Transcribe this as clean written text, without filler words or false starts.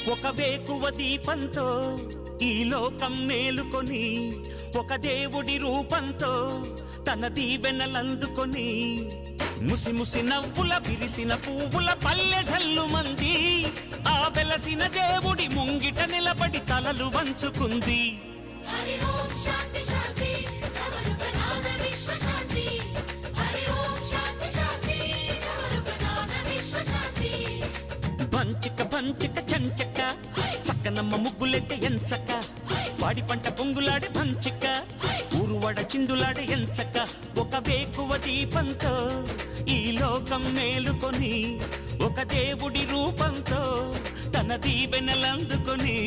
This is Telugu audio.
ఒక వేకువ దీపంతో ఈ లోకం మేలుకొని ఒక దేవుడి రూపంతో తన దీవెనలందుకొని ముసి ముసి నవ్వుల విరిసిన పువ్వుల పల్లె జల్లు మంది ఆ వెలసిన దేవుడి ముంగిట నిలబడి తలలు వంచుకుంది. హరి ఓం శాంతి శాంతి నవరుగనాద విశ్వ శాంతి. హరి ఓం శాంతి శాంతి నవరుగనాద విశ్వ శాంతి. బంచిక బంచిక చంచక చక్కనమ్మ ముగ్గులెట్ట ఎంచక వాడి పంట పొంగులాడే బంచిక ఊరువడ చిందులాడే ఎంచక ఒక వేకువ దీపంతో ఈ లోకం మేలుకొని ఒక దేవుడి రూపంతో తన దీవెనలందుకొని